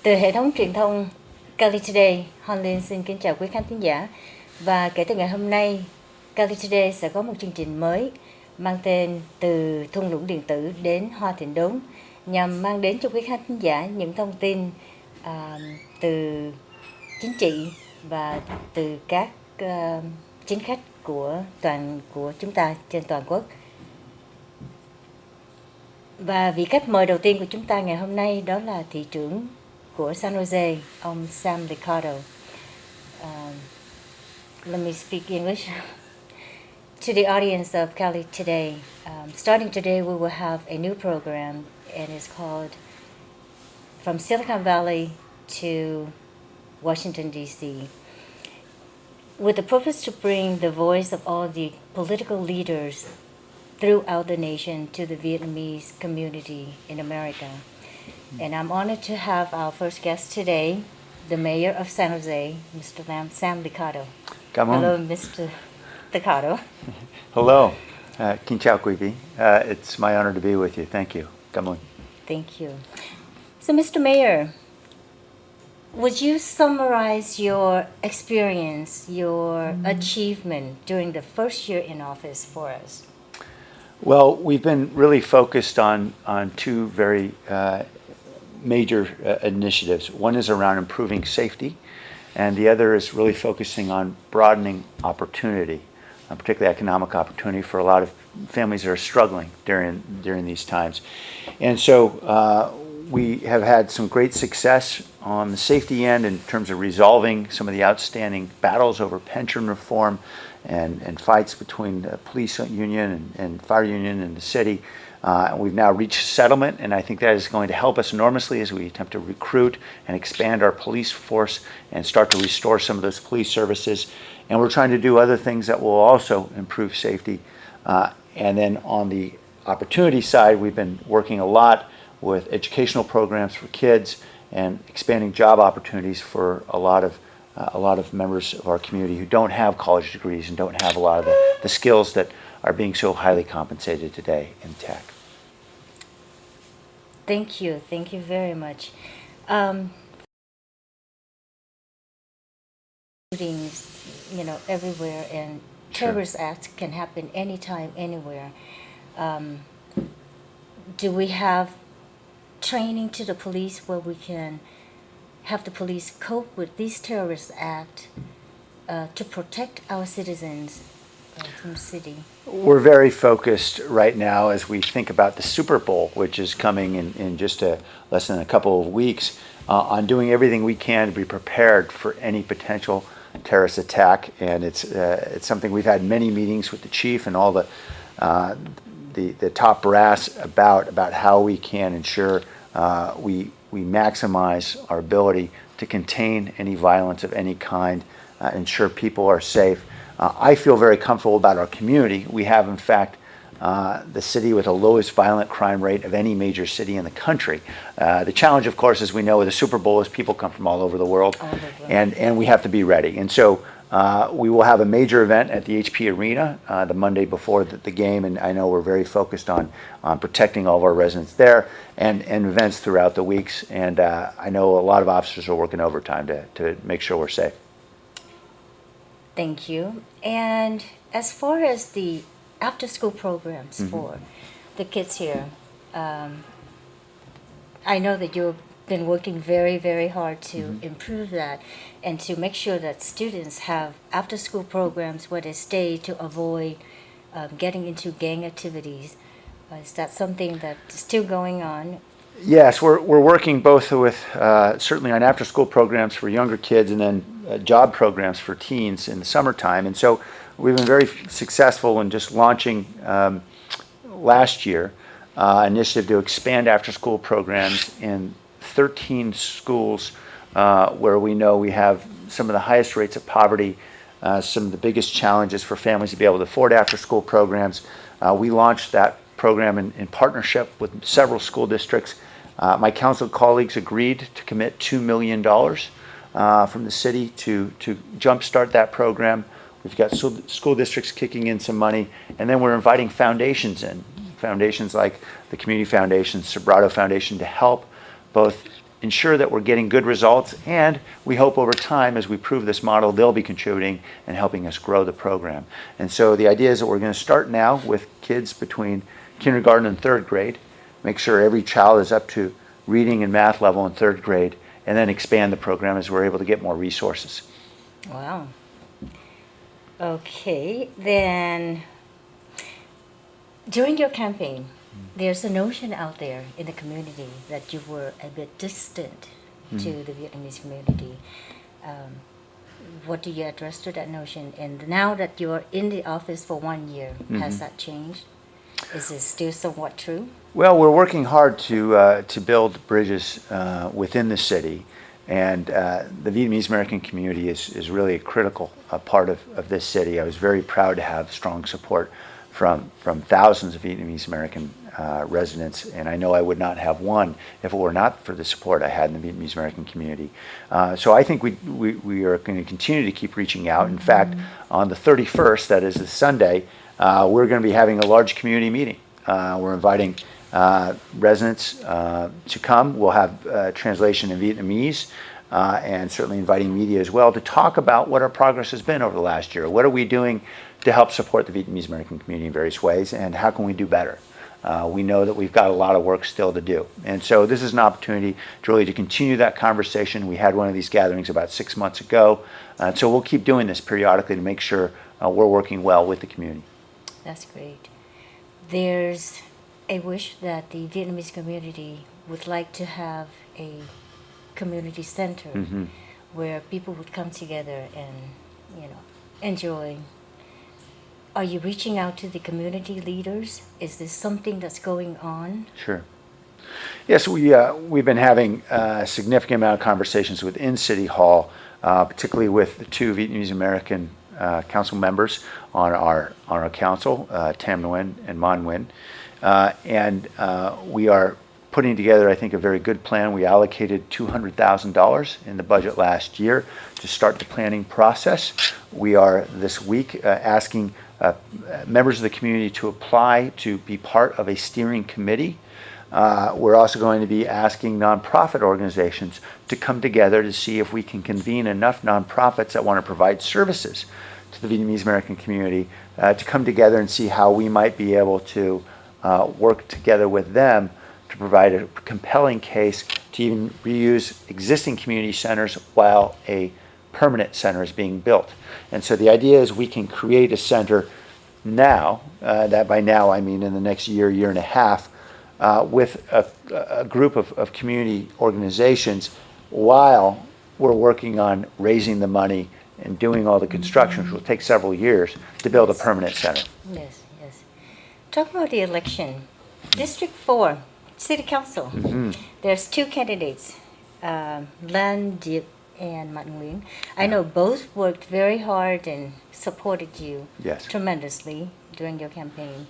Từ hệ thống truyền thông Cali Today, Hon Linh xin kính chào quý khán thính giả. Và kể từ ngày hôm nay, Cali Today sẽ có một chương trình mới mang tên Từ thung lũng điện tử đến Hoa Thịnh Đốn, nhằm mang đến cho quý khán thính giả những thông tin từ chính trị và từ các chính khách của chúng ta trên toàn quốc. Và vị khách mời đầu tiên của chúng ta ngày hôm nay đó là thị trưởng của San Jose, ông Sam Liccardo. Let me speak English. To the audience of Cali Today, starting today we will have a new program, and it's called From Silicon Valley to Washington, D.C., with the purpose to bring the voice of all the political leaders throughout the nation to the Vietnamese community in America. And I'm honored to have our first guest today, the mayor of San Jose, Mr. Sam Liccardo. Cảm ơn. Hello, Mr. Liccardo. Hello. Kính chào quý vị. It's my honor to be with you. Thank you. Cảm ơn. Thank you. So, Mr. Mayor, would you summarize your experience, your achievement during the first year in office for us? Well, we've been really focused on two very major initiatives. One is around improving safety, and the other is really focusing on broadening opportunity, particularly economic opportunity for a lot of families that are struggling during these times. And so we have had some great success on the safety end in terms of resolving some of the outstanding battles over pension reform and fights between the police union and fire union in the city. We've now reached settlement, and I think that is going to help us enormously as we attempt to recruit and expand our police force and start to restore some of those police services. And we're trying to do other things that will also improve safety. And then on the opportunity side, we've been working a lot with educational programs for kids and expanding job opportunities for a lot of members of our community who don't have college degrees and don't have a lot of the skills that are being so highly compensated today in tech. Thank you very much. Shootings, everywhere, and terrorist acts can happen anytime, anywhere. Do we have training to the police where we can have the police cope with these terrorist acts to protect our citizens from the city? We're very focused right now as we think about the Super Bowl, which is coming in just less than a couple of weeks, on doing everything we can to be prepared for any potential terrorist attack. And it's something we've had many meetings with the chief and all the top brass about how we can ensure we maximize our ability to contain any violence of any kind, ensure people are safe. I feel very comfortable about our community. We have, in fact, the city with the lowest violent crime rate of any major city in the country. The challenge, of course, as we know with the Super Bowl, is people come from all over the world, and we have to be ready. And so we will have a major event at the HP Arena the Monday before the game, and I know we're very focused on protecting all of our residents there and events throughout the weeks. And I know a lot of officers are working overtime to make sure we're safe. Thank you. And as far as the after-school programs for the kids here, I know that you've been working very, very hard to improve that and to make sure that students have after-school programs where they stay to avoid getting into gang activities. Is that something that's still going on? Yes, we're working both with certainly on after-school programs for younger kids and then job programs for teens in the summertime. And so we've been very successful in just launching last year an initiative to expand after-school programs in 13 schools where we know we have some of the highest rates of poverty, some of the biggest challenges for families to be able to afford after-school programs. We launched that program in partnership with several school districts. My council colleagues agreed to commit $2 million from the city to jumpstart that program. We've got school districts kicking in some money, and then we're inviting foundations in, foundations like the Community Foundation, Sobrato Foundation, to help both ensure that we're getting good results, and we hope over time, as we prove this model, they'll be contributing and helping us grow the program. And so the idea is that we're going to start now with kids between kindergarten and third grade, make sure every child is up to reading and math level in third grade, and then expand the program as we're able to get more resources. Wow. Okay, then during your campaign, there's a notion out there in the community that you were a bit distant to the Vietnamese community. What do you address to that notion? And now that you're in the office for 1 year, has that changed? Is it still somewhat true? Well, we're working hard to build bridges within the city, and the Vietnamese American community is really a critical part of this city. I was very proud to have strong support from thousands of Vietnamese American residents, and I know I would not have one if it were not for the support I had in the Vietnamese American community. So I think we are going to continue to keep reaching out. In fact, on the 31st, that is a Sunday, we're going to be having a large community meeting. We're inviting residents to come. We'll have translation in Vietnamese, and certainly inviting media as well to talk about what our progress has been over the last year. What are we doing to help support the Vietnamese American community in various ways, and how can we do better? We know that we've got a lot of work still to do. And so this is an opportunity to really continue that conversation. We had one of these gatherings about 6 months ago. So we'll keep doing this periodically to make sure we're working well with the community. That's great. There's a wish that the Vietnamese community would like to have a community center where people would come together and, enjoy. Are you reaching out to the community leaders? Is this something that's going on? Sure. Yes, we've been having a significant amount of conversations within City Hall, particularly with the two Vietnamese American council members on our council, Tham Nguyen and Mon Nguyen. And we are putting together, I think, a very good plan. We allocated $200,000 in the budget last year to start the planning process. We are this week asking members of the community to apply to be part of a steering committee. We're also going to be asking nonprofit organizations to come together to see if we can convene enough nonprofits that want to provide services to the Vietnamese American community to come together and see how we might be able to work together with them to provide a compelling case to even reuse existing community centers while a permanent center is being built. And so the idea is we can create a center now, that by now I mean in the next year and a half, with a group of community organizations while we're working on raising the money and doing all the construction, which will take several years to build a permanent center. Yes. Talk about the election. District 4, City Council. There's two candidates, Lan Diep and Mon Nguyen. I know both worked very hard and supported you tremendously during your campaign.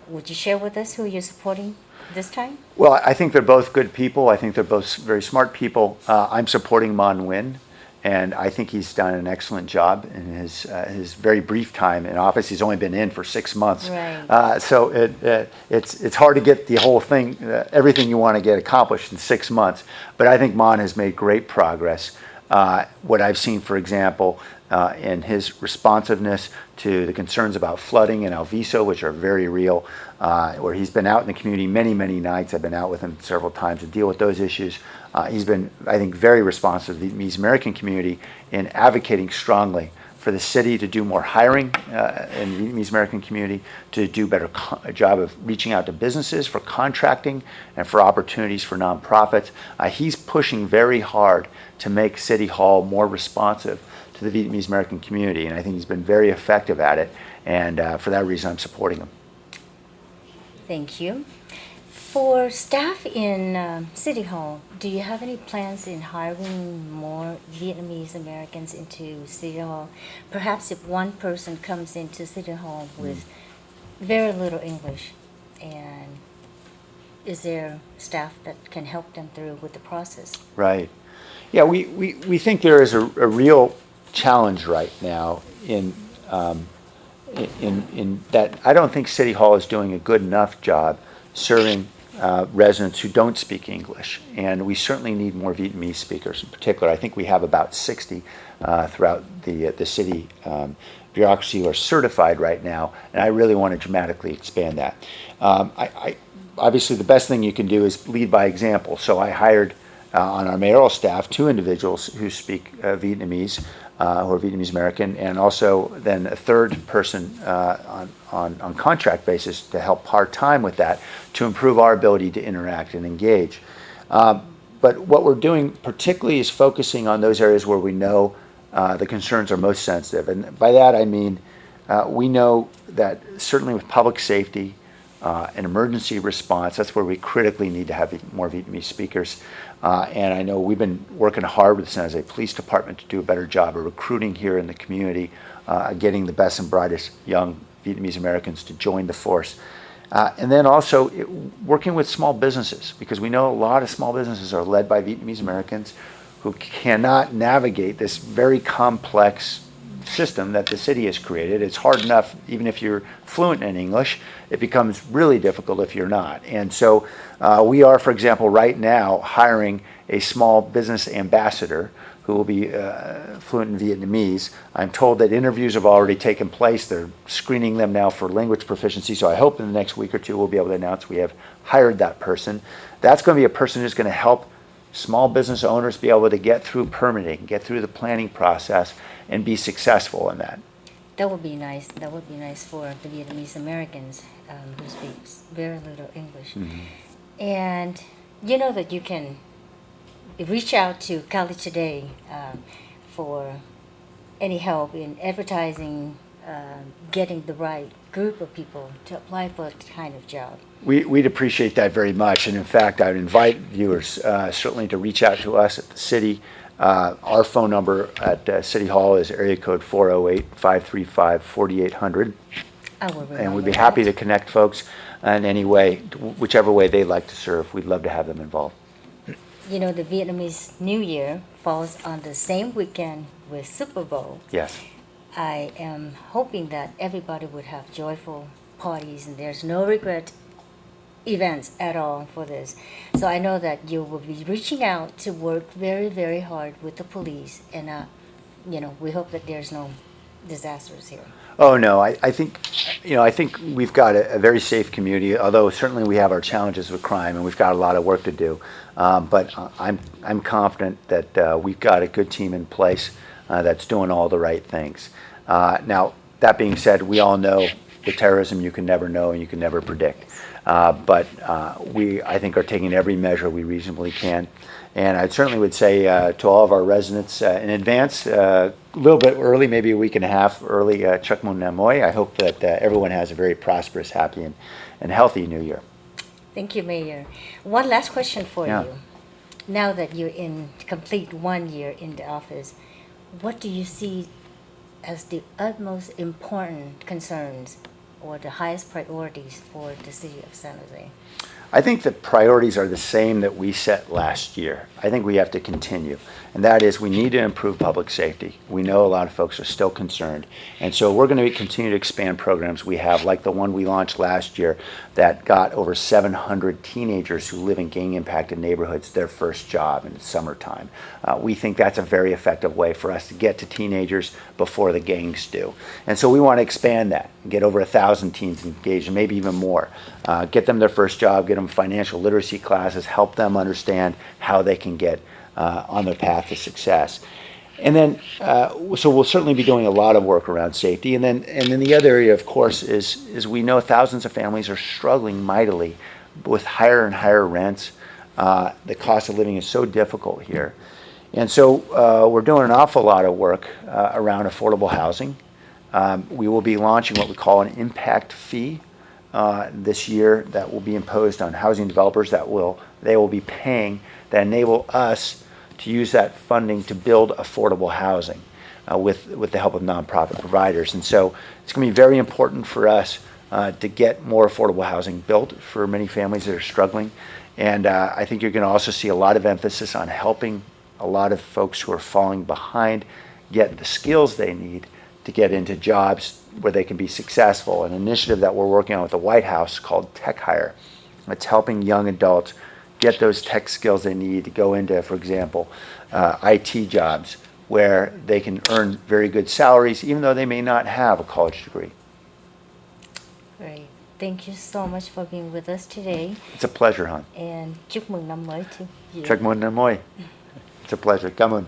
Would you share with us who you're supporting this time? Well, I think they're both good people. I think they're both very smart people. I'm supporting Mon Nguyen, and I think he's done an excellent job in his very brief time in office. He's only been in for 6 months. Right. So it's hard to get the whole thing, everything you want to get accomplished in 6 months. But I think Mon has made great progress. What I've seen, for example, in his responsiveness to the concerns about flooding in Alviso, which are very real, where he's been out in the community many nights. I've been out with him several times to deal with those issues. He's been, I think, very responsive to the Vietnamese American community in advocating strongly for the city to do more hiring in the Vietnamese American community, to do a better job of reaching out to businesses for contracting and for opportunities for nonprofits. He's pushing very hard to make City Hall more responsive to the Vietnamese American community, and I think he's been very effective at it, and for that reason I'm supporting him. Thank you. For staff in City Hall, do you have any plans in hiring more Vietnamese Americans into City Hall? Perhaps if one person comes into City Hall with very little English, and is there staff that can help them through with the process? Right. Yeah, we think there is a real challenge right now in that I don't think City Hall is doing a good enough job serving residents who don't speak English, and we certainly need more Vietnamese speakers in particular. I think we have about 60 throughout the city bureaucracy who are certified right now, and I really want to dramatically expand that. Obviously, the best thing you can do is lead by example. So I hired on our mayoral staff 2 individuals who speak Vietnamese, who are Vietnamese American, and also then a 3rd person on contract basis to help part-time with that to improve our ability to interact and engage. But what we're doing particularly is focusing on those areas where we know the concerns are most sensitive. And by that I mean we know that certainly with public safety and emergency response, that's where we critically need to have more Vietnamese speakers. And I know we've been working hard with San Jose Police Department to do a better job of recruiting here in the community, getting the best and brightest young Vietnamese Americans to join the force. And then also working with small businesses, because we know a lot of small businesses are led by Vietnamese Americans who cannot navigate this very complex system that the city has created. It's hard enough, even if you're fluent in English, it becomes really difficult if you're not. And so we are, for example, right now hiring a small business ambassador who will be fluent in Vietnamese. I'm told that interviews have already taken place. They're screening them now for language proficiency. So I hope in the next week or 2 we'll be able to announce we have hired that person. That's going to be a person who's going to help small business owners be able to get through permitting, get through the planning process, and be successful in that. That would be nice. That would be nice for the Vietnamese Americans who speak very little English. And you know that you can reach out to Cali Today for any help in advertising, getting the right group of people to apply for the kind of job. We'd appreciate that very much. And in fact, I would invite viewers certainly to reach out to us at the city. Our phone number at City Hall is area code 408-535-4800. And we'd be happy to connect folks in any way, whichever way they'd like to serve. We'd love to have them involved. You know, the Vietnamese New Year falls on the same weekend with Super Bowl. Yes. I am hoping that everybody would have joyful parties and there's no regret events at all for this. So I know that you will be reaching out to work very, very hard with the police, and you know, we hope that there's no disasters here. Oh no, I think, you know, I think we've got a very safe community. Although certainly we have our challenges with crime, and we've got a lot of work to do. But I'm confident that we've got a good team in place that's doing all the right things. Now that being said, we all know with terrorism you can never know and you can never predict. But we, I think, are taking every measure we reasonably can. And I certainly would say to all of our residents in advance, a little bit early, maybe a week and a half early, Chuk Mun Nam Moi. I hope that everyone has a very prosperous, happy, and healthy New Year. Thank you, Mayor. One last question for Yeah. you. Now that you're in complete 1 year in the office, what do you see as the utmost important concerns or the highest priorities for the city of San Jose? I think the priorities are the same that we set last year. I think we have to continue, and that is we need to improve public safety. We know a lot of folks are still concerned, and so we're going to continue to expand programs we have, like the one we launched last year that got over 700 teenagers who live in gang-impacted neighborhoods their first job in the summertime. We think that's a very effective way for us to get to teenagers before the gangs do. And so we want to expand that, get over 1,000 teens engaged, and maybe even more. Get them their first job, get them financial literacy classes, help them understand how they can get on their path to success. And then, so we'll certainly be doing a lot of work around safety. And then the other area, of course, is we know thousands of families are struggling mightily with higher and higher rents. The cost of living is so difficult here. And so we're doing an awful lot of work around affordable housing. We will be launching what we call an impact fee this year that will be imposed on housing developers they will be paying, that enable us to use that funding to build affordable housing with the help of nonprofit providers. And so it's going to be very important for us to get more affordable housing built for many families that are struggling. And I think you're going to also see a lot of emphasis on helping a lot of folks who are falling behind get the skills they need to get into jobs where they can be successful. An initiative that we're working on with the White House called Tech Hire It's helping young adults get those tech skills they need to go into, for example, IT jobs where they can earn very good salaries even though they may not have a college degree. Great. Thank you so much for being with us today. It's a pleasure, hon. And chúc mừng năm mới to you. Chúc mừng năm mới. It's a pleasure. Cảm ơn.